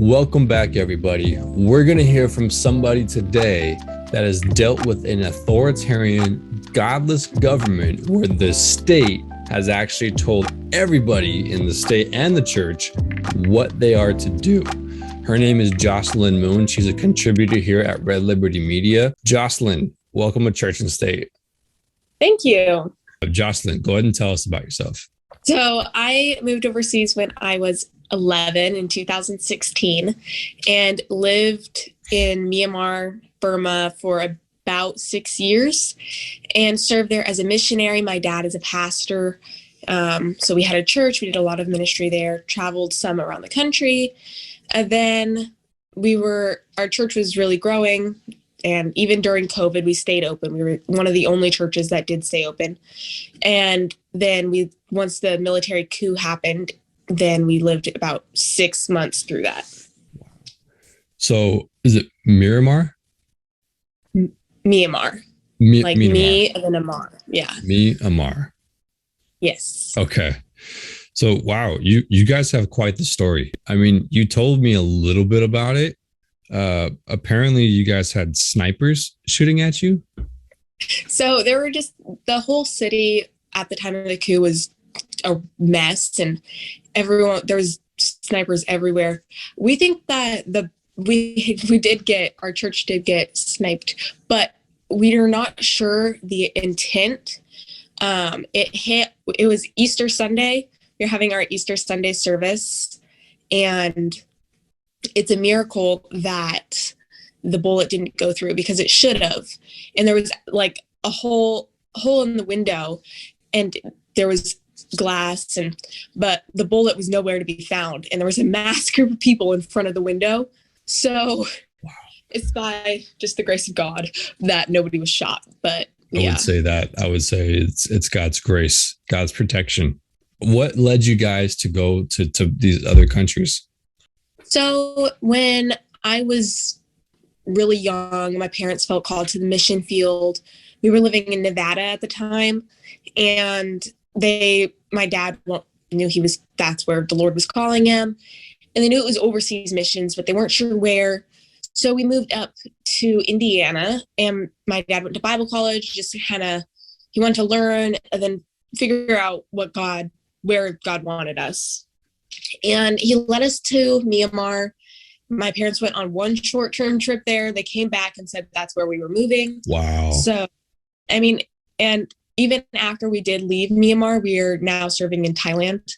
Welcome back, everybody. We're going to hear from somebody today that has dealt with an authoritarian, godless government where the state has actually told everybody in the state and the church what they are to do. Her name is Jocelyn Moon. She's a contributor here at Red Liberty Media. Jocelyn, welcome to Church and State. Thank you. Jocelyn, go ahead and tell us about yourself. So I moved overseas when I was 11 in 2016 and lived in Myanmar, Burma for about 6 years and served there as a missionary. My dad is a pastor. So we had a church. We did a lot of ministry there, traveled some around the country. And then our church was really growing. And even during COVID, we stayed open. We were one of the only churches that did stay open. And then once the military coup happened, then we lived about 6 months through that. So is it Miramar? Myanmar. Myanmar. Me and then Amar. Yeah. Myanmar. Yes. Okay. So, wow, you guys have quite the story. I mean, you told me a little bit about it. Apparently you guys had snipers shooting at you. So the whole city at the time of the coup was a mess, and there was snipers everywhere. We think that our church did get sniped, but we are not sure the intent. It was Easter Sunday. We're having our Easter Sunday service, and it's a miracle that the bullet didn't go through because it should have. And there was like a hole in the window, and there was glass, but the bullet was nowhere to be found. And there was a mass group of people in front of the window. So wow. It's by just the grace of God that nobody was shot. But yeah. I would say it's God's grace, God's protection. What led you guys to go to these other countries? So when I was really young, my parents felt called to the mission field. We were living in Nevada at the time, and my dad knew that's where the Lord was calling him, and they knew it was overseas missions, but they weren't sure where. So we moved up to Indiana, and my dad went to Bible college, just he wanted to learn and then figure out where God wanted us. And he led us to Myanmar. My parents went on one short-term trip there. They came back and said that's where we were moving. Wow. So, I mean, and even after we did leave Myanmar, we are now serving in Thailand.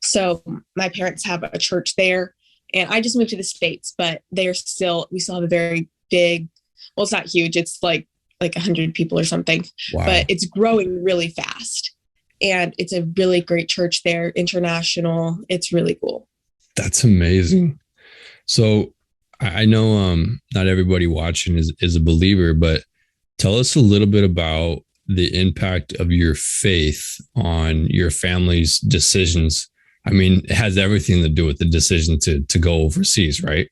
So my parents have a church there, and I just moved to the States, but we still have a very big, well, it's not huge. It's like 100 people or something, wow. But it's growing really fast. And it's a really great church there, international. It's really cool. That's amazing. So I know not everybody watching is a believer, but tell us a little bit about the impact of your faith on your family's decisions. I mean, it has everything to do with the decision to go overseas, right?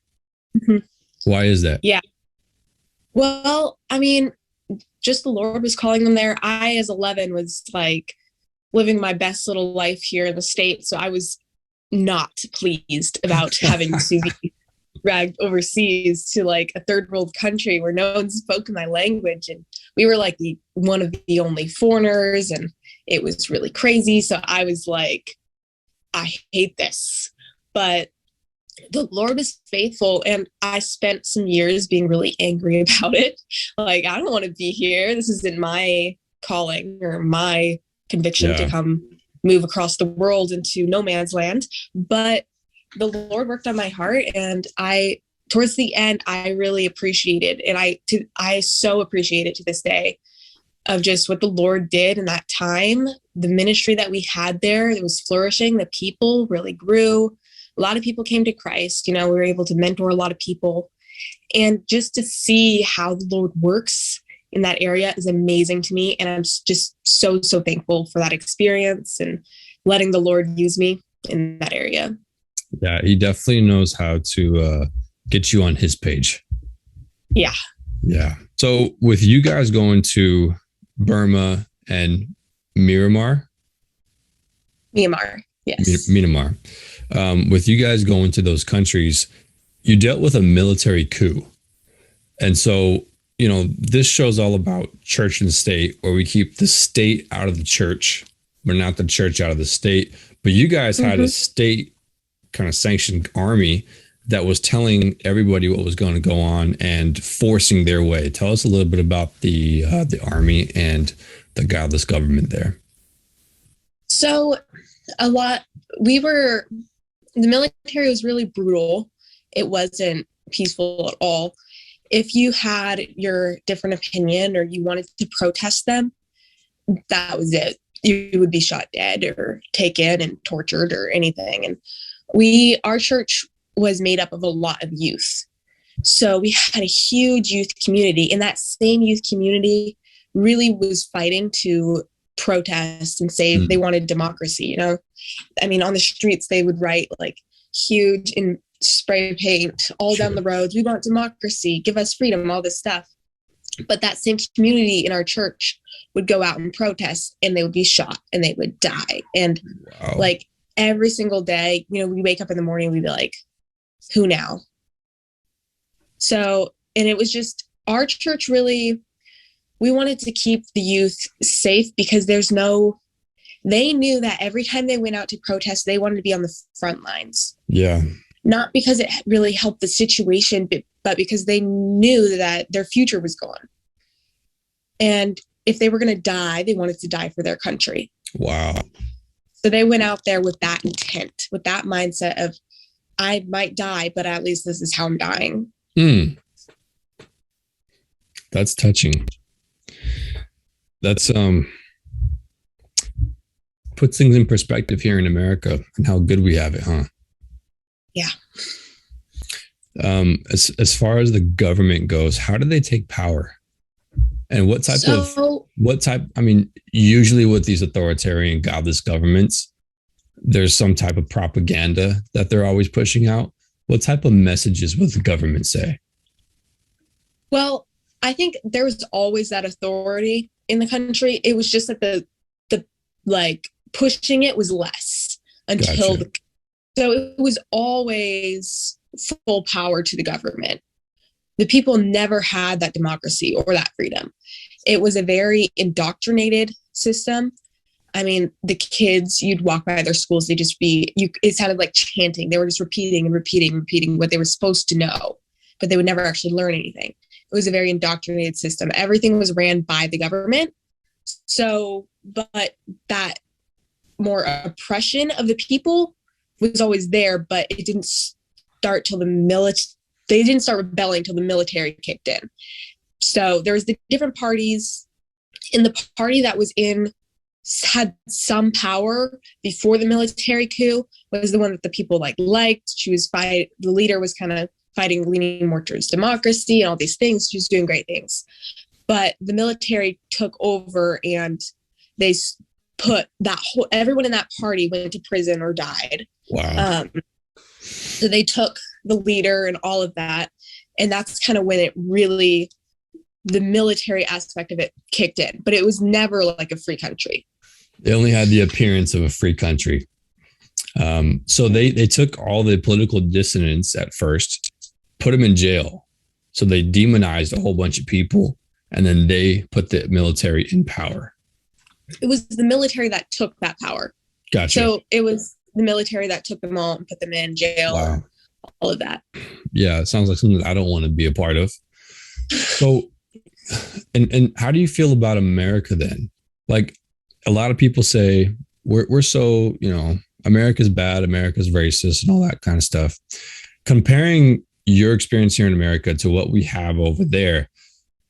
Mm-hmm. Why is that? Yeah. Well, I mean, just the Lord was calling them there. I, as 11, was like living my best little life here in the States. So I was not pleased about having to be dragged overseas to like a third world country where no one spoke my language. And we were like one of the only foreigners, and it was really crazy. So I was like, I hate this. But the Lord was faithful, and I spent some years being really angry about it. Like, I don't want to be here. This isn't my calling or my conviction to come move across the world into no man's land. But the Lord worked on my heart, and towards the end, I really appreciated, and I so appreciate it to this day, of just what the Lord did in that time. The ministry that we had there, it was flourishing. The people really grew. A lot of people came to Christ. We were able to mentor a lot of people, and just to see how the Lord works in that area is amazing to me. And I'm just so, so thankful for that experience and letting the Lord use me in that area. Yeah, he definitely knows how to get you on his page. Yeah. Yeah. So with you guys going to Burma and Myanmar, yes. Myanmar, with you guys going to those countries, you dealt with a military coup. And so, this show's all about church and state, where we keep the state out of the church, but not the church out of the state. But you guys had a state kind of sanctioned army that was telling everybody what was going to go on and forcing their way. Tell us a little bit about the army and the godless government there. So the military was really brutal. It wasn't peaceful at all. If you had your different opinion or you wanted to protest them, that was it. You would be shot dead or taken and tortured or anything. And our church was made up of a lot of youth. So we had a huge youth community, and that same youth community really was fighting to protest and say they wanted democracy. I mean, on the streets, they would write like huge in spray paint all down the roads, "We want democracy, give us freedom," all this stuff. But that same community in our church would go out and protest, and they would be shot and they would die. And like every single day, we wake up in the morning, we'd be like, who now? So, and it was just our church really, we wanted to keep the youth safe because they knew that every time they went out to protest, they wanted to be on the front lines. Yeah. Not because it really helped the situation, but because they knew that their future was gone. And if they were going to die, they wanted to die for their country. Wow. So they went out there with that intent, with that mindset of, I might die, but at least this is how I'm dying. That's touching. That's puts things in perspective here in America and how good we have it, huh? Yeah. As far as the government goes, how do they take power? And what type usually with these authoritarian godless governments, there's some type of propaganda that they're always pushing out. What type of messages would the government say? Well, I think there was always that authority in the country. It was just that the pushing it was less until so it was always full power to the government. The people never had that democracy or that freedom. It was a very indoctrinated system. I mean, the kids, you'd walk by their schools, it sounded like chanting. They were just repeating and repeating what they were supposed to know, but they would never actually learn anything. It was a very indoctrinated system. Everything was ran by the government. So, but that more oppression of the people was always there, but it didn't start till they didn't start rebelling till the military kicked in. So there was the different parties, and the party that was had some power before the military coup was the one that the people liked. The leader was kind of leaning more towards democracy and all these things. She was doing great things. But the military took over, and they put everyone in that party went to prison or died. Wow. So they took the leader and all of that. And that's kind of when the military aspect of it kicked in. But it was never like a free country. They only had the appearance of a free country. So they took all the political dissidents at first, put them in jail. So they demonized a whole bunch of people, and then they put the military in power. It was the military that took that power. Gotcha. So it was the military that took them all and put them in jail. Wow. All of that. Yeah, it sounds like something I don't want to be a part of. So, and how do you feel about America then? Like, a lot of people say we're so, America's bad, America's racist, and all that kind of stuff. Comparing your experience here in America to what we have over there,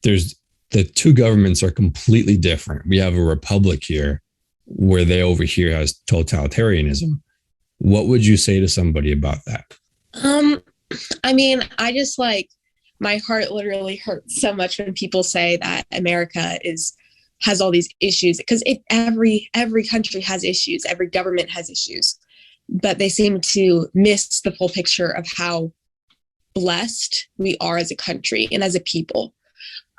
the two governments are completely different. We have a republic here, where they over here has totalitarianism. What would you say to somebody about that? I mean, I just my heart literally hurts so much when people say that America has all these issues, because every country has issues, every government has issues, but they seem to miss the full picture of how blessed we are as a country and as a people.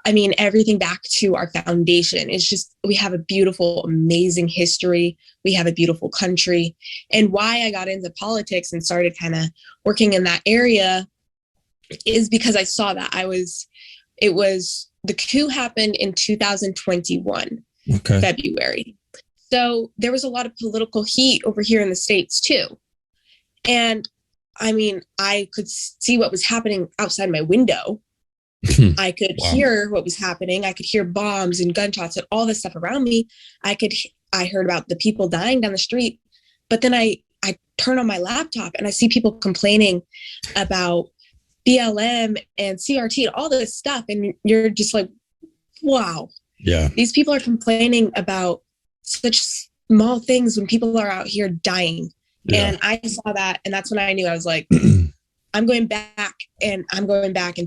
I mean, everything back to our foundation is just, we have a beautiful, amazing history. We have a beautiful country. And why I got into politics and started kind of working in that area is because I saw that. The coup happened in 2021, Okay. February. So there was a lot of political heat over here in the States too. And I mean, I could see what was happening outside my window. I could hear what was happening. I could hear bombs and gunshots and all this stuff around me. I heard about the people dying down the street. But then I turn on my laptop and I see people complaining about BLM and CRT and all this stuff. And you're just like, wow. Yeah. These people are complaining about such small things when people are out here dying. Yeah. And I saw that. And that's when I knew. I was like, I'm going back in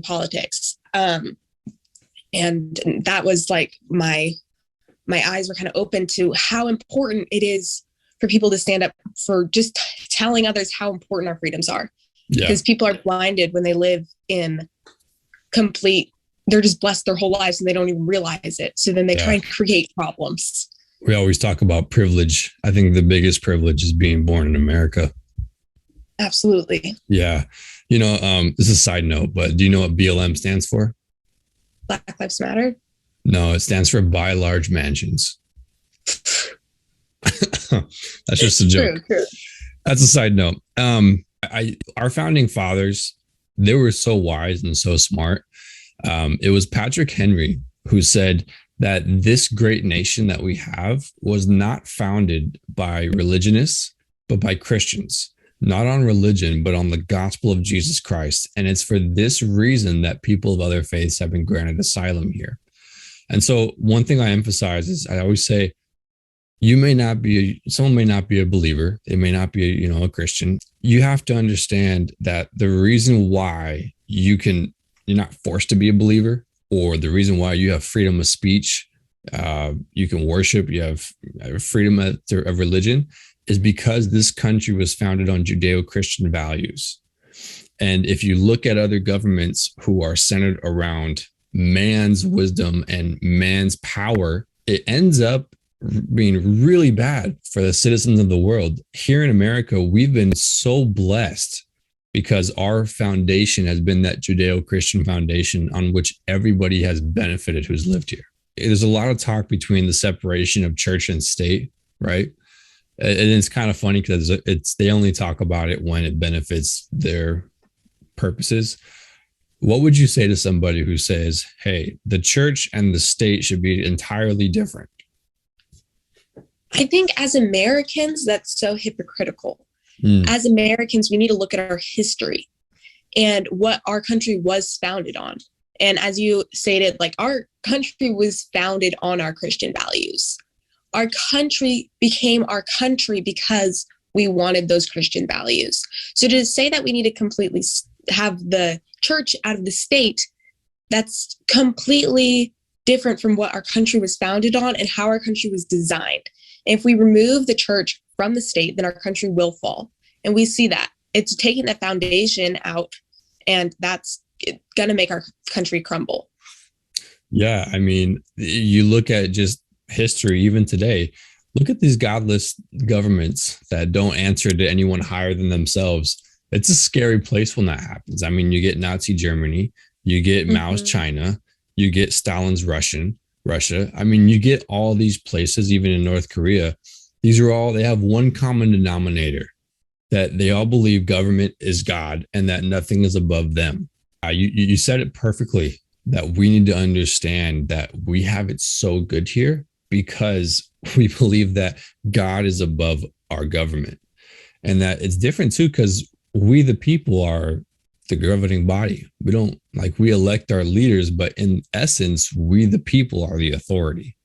politics. And that was like my eyes were kind of open to how important it is for people to stand up for just telling others how important our freedoms are. Yeah. Because people are blinded when they live in they're just blessed their whole lives and they don't even realize it. So then they try and create problems. We always talk about privilege. I think the biggest privilege is being born in America. Absolutely. Yeah. You know, this is a side note, but do you know what BLM stands for? Black Lives Matter? No, it stands for Buy Large Mansions. That's just a joke. True. That's a side note. Our founding fathers, they were so wise and so smart. It was Patrick Henry who said that this great nation that we have was not founded by religionists, but by Christians. Not on religion, but on the gospel of Jesus Christ. And it's for this reason that people of other faiths have been granted asylum here. And so one thing I emphasize is I always say, someone may not be a believer. They may not be a Christian. You have to understand that the reason why you're not forced to be a believer, or the reason why you have freedom of speech, you can worship, you have freedom of religion, is because this country was founded on Judeo-Christian values. And if you look at other governments who are centered around man's wisdom and man's power, it ends up being really bad for the citizens of the world. Here in America, we've been so blessed because our foundation has been that Judeo-Christian foundation on which everybody has benefited who's lived here. There's a lot of talk between the separation of church and state, right? And it's kind of funny because they only talk about it when it benefits their purposes. What would you say to somebody who says, hey, the church and the state should be entirely different? I think as Americans, that's so hypocritical. As Americans, we need to look at our history and what our country was founded on. And as you stated, like, our country was founded on our Christian values. Our country became our country because we wanted those Christian values. So to say that we need to completely have the church out of the state, that's completely different from what our country was founded on and how our country was designed. And if we remove the church from the state, then our country will fall. And we see that. It's taking that foundation out, and that's going to make our country crumble. Yeah, I mean, you look at just history, even today, look at these godless governments that don't answer to anyone higher than themselves. It's a scary place when that happens. I mean, you get Nazi Germany, you get Mao's China, you get Stalin's Russia. I mean, you get all these places, even in North Korea. They have one common denominator, that they all believe government is God and that nothing is above them. You said it perfectly, that we need to understand that we have it so good here because we believe that God is above our government. And that it's different too, because we, the people, are the governing body. We elect our leaders, but in essence, we, the people, are the authority.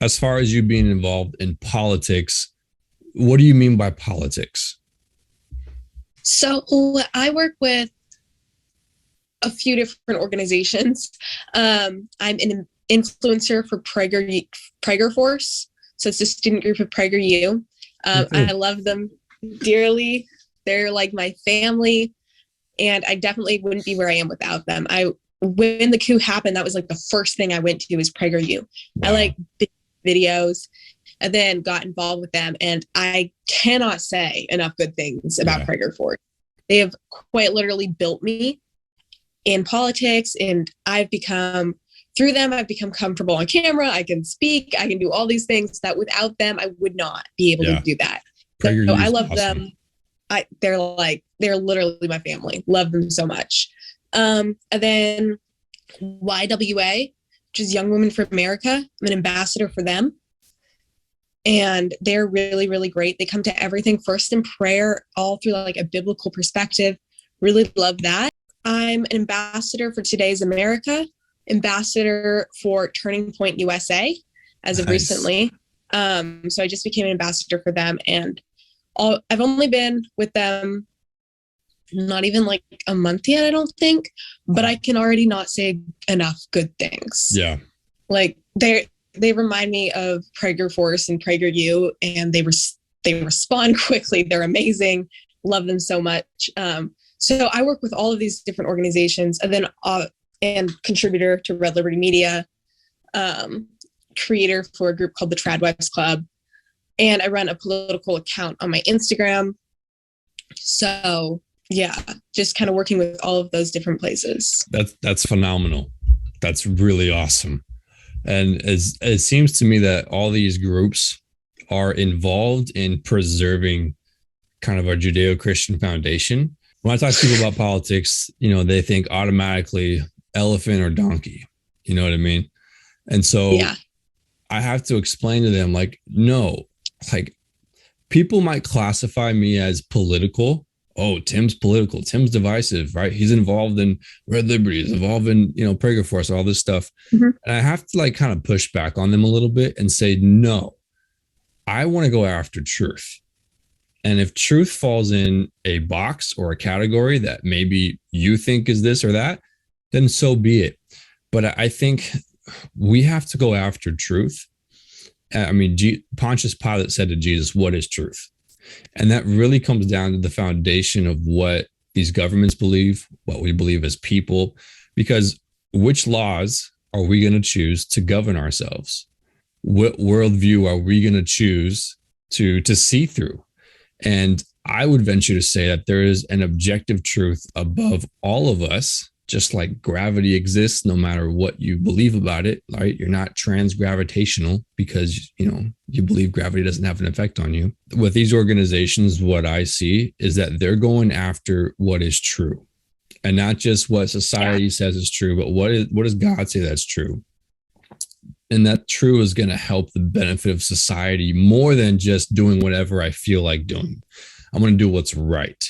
As far as you being involved in politics, what do you mean by politics? So I work with a few different organizations. I'm an influencer for Prager Force. So it's a student group of PragerU. I love them dearly. They're like my family, and I definitely wouldn't be where I am without them. When the coup happened, that was like the first thing I went to was PragerU. Wow. I like videos, and then got involved with them, and I cannot say enough good things about Prager Force. They have quite literally built me in politics, and through them, I've become comfortable on camera. I can speak, I can do all these things that without them, I would not be able to do that. So I love them. They're literally my family. Love them so much. And then YWA, which is Young Women for America. I'm an ambassador for them. And they're really, really great. They come to everything first in prayer, all through like a biblical perspective. Really love that. I'm an ambassador for Today's America, ambassador for Turning Point USA as of recently. So I just became an ambassador for them, and I've only been with them not even like a month yet, I don't think, but I can already not say enough good things. Yeah. Like they remind me of Prager Force and PragerU, and they respond quickly. They're amazing. Love them so much. So I work with all of these different organizations, and then and contributor to Red Liberty Media, creator for a group called the Tradwives Club, and I run a political account on my Instagram. So yeah, just kind of working with all of those different places. That's phenomenal. That's really awesome. And it seems to me that all these groups are involved in preserving kind of our Judeo-Christian foundation. When I talk to people about politics, they think automatically elephant or donkey. You know what I mean? And so I have to explain to them, like, no, like people might classify me as political. Oh, Tim's political. Tim's divisive, right? He's involved in Red Liberty. He's involved in, Prager Force, all this stuff. Mm-hmm. And I have to like kind of push back on them a little bit and say, no, I want to go after truth. And if truth falls in a box or a category that maybe you think is this or that, then so be it. But I think we have to go after truth. I mean, Pontius Pilate said to Jesus, what is truth? And that really comes down to the foundation of what these governments believe, what we believe as people, because which laws are we going to choose to govern ourselves? What worldview are we going to choose to see through? And I would venture to say that there is an objective truth above all of us, just like gravity exists no matter what you believe about it, right? You're not transgravitational because, you believe gravity doesn't have an effect on you. With these organizations, what I see is that they're going after what is true, and not just what society says is true, but what does God say that's true? And that true is going to help the benefit of society more than just doing whatever I feel like doing. I'm going to do what's right.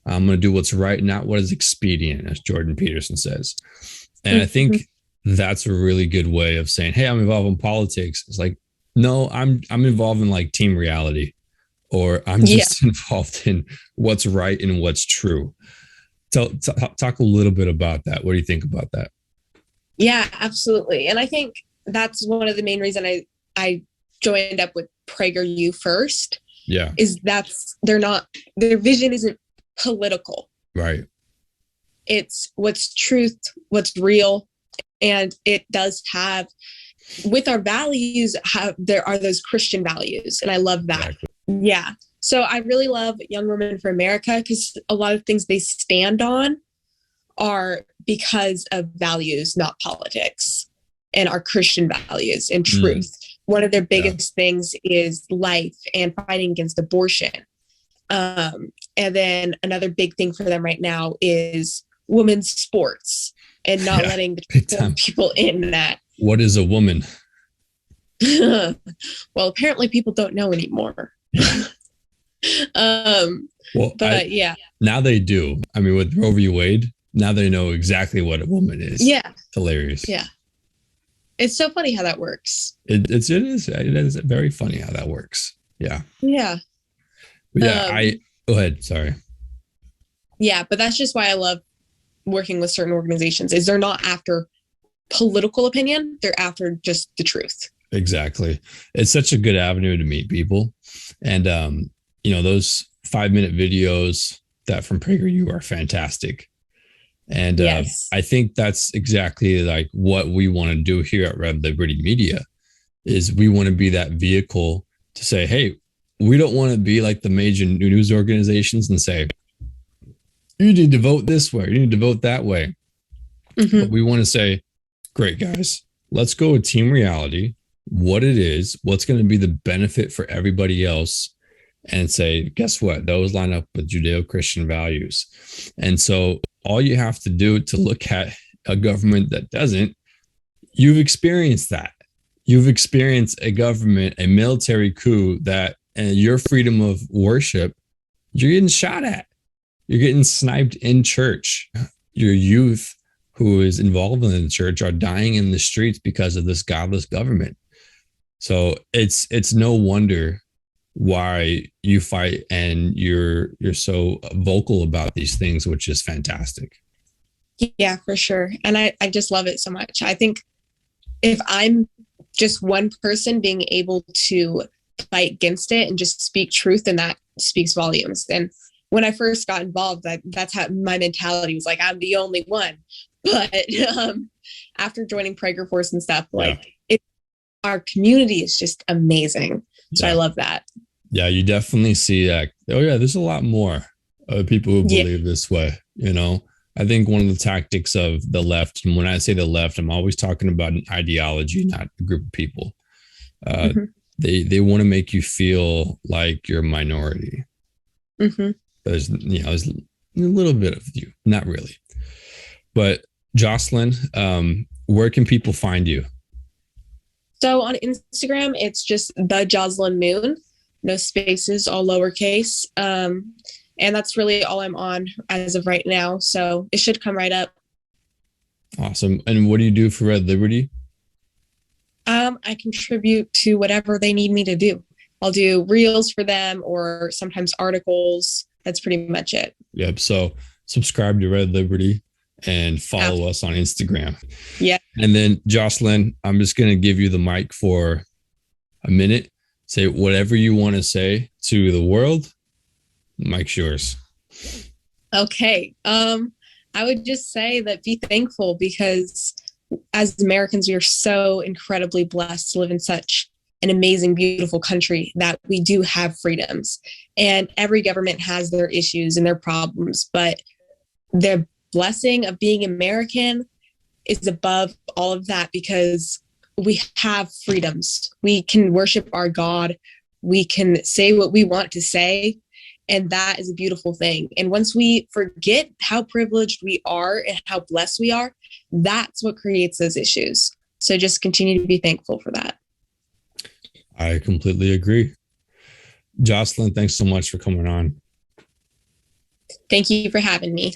I'm going to do what's right, not what is expedient, as Jordan Peterson says. And I think that's a really good way of saying, hey, I'm involved in politics. It's like, no, I'm involved in like team reality, or I'm just involved in what's right and what's true. Talk a little bit about that. What do you think about that? Yeah, absolutely. And I think that's one of the main reasons I joined up with PragerU first. Yeah. Is their vision isn't political. Right. It's what's truth, what's real. And it does have, with our values, there are those Christian values. And I love that. Exactly. Yeah. So I really love Young Women for America because a lot of things they stand on are because of values, not politics, and our Christian values and truth. One of their biggest things is life and fighting against abortion. And then another big thing for them right now is women's sports and not letting the people in that. What is a woman? Well, apparently people don't know anymore. Now they do. I mean, with Roe v. Wade, now they know exactly what a woman is. Yeah. Hilarious. Yeah. It's so funny how that works. It is very funny how that works. Yeah. Yeah. Go ahead. Sorry. Yeah, but that's just why I love working with certain organizations is they're not after political opinion. They're after just the truth. Exactly. It's such a good avenue to meet people. And, those 5-minute videos that from PragerU are fantastic. And I think that's exactly like what we want to do here at Red Liberty Media is we want to be that vehicle to say, hey, we don't want to be like the major news organizations and say, you need to vote this way, you need to vote that way. But Mhm. we want to say, great guys, let's go with team reality, what it is, what's going to be the benefit for everybody else, and say, guess what? Those line up with Judeo-Christian values. And so all you have to do to look at a government that doesn't, you've experienced that. You've experienced a government, a military coup that your freedom of worship, you're getting shot at. You're getting sniped in church. Your youth who is involved in the church are dying in the streets because of this godless government. So it's no wonder why you fight and you're so vocal about these things, which is fantastic. Yeah, for sure. And I just love it so much. I think if I'm just one person being able to fight against it and just speak truth, then that speaks volumes. And when I first got involved, that's how my mentality was, like, I'm the only one. But after joining Prager Force and stuff, like, our community is just amazing. So I love that. Yeah, you definitely see that. Oh yeah, there's a lot more people who believe this way. You know, I think one of the tactics of the left, and when I say the left, I'm always talking about an ideology, not a group of people. They want to make you feel like you're a minority. There's there's a little bit of you, not really. But Jocelyn, where can people find you? So on Instagram, it's just the Jocelyn Moon, no spaces, all lowercase. And that's really all I'm on as of right now. So it should come right up. Awesome. And what do you do for Red Liberty? I contribute to whatever they need me to do. I'll do reels for them or sometimes articles. That's pretty much it. Yep. So subscribe to Red Liberty and follow us on Instagram. Yeah. And then Jocelyn, I'm just going to give you the mic for a minute. Say whatever you want to say to the world. Mic's yours. Okay. I would just say that be thankful, because as Americans, we are so incredibly blessed to live in such an amazing, beautiful country that we do have freedoms, and every government has their issues and their problems, but the blessing of being American is above all of that, because we have freedoms. We can worship our God. We can say what we want to say. And that is a beautiful thing. And once we forget how privileged we are and how blessed we are, that's what creates those issues. So just continue to be thankful for that. I completely agree. Jocelyn, thanks so much for coming on. Thank you for having me.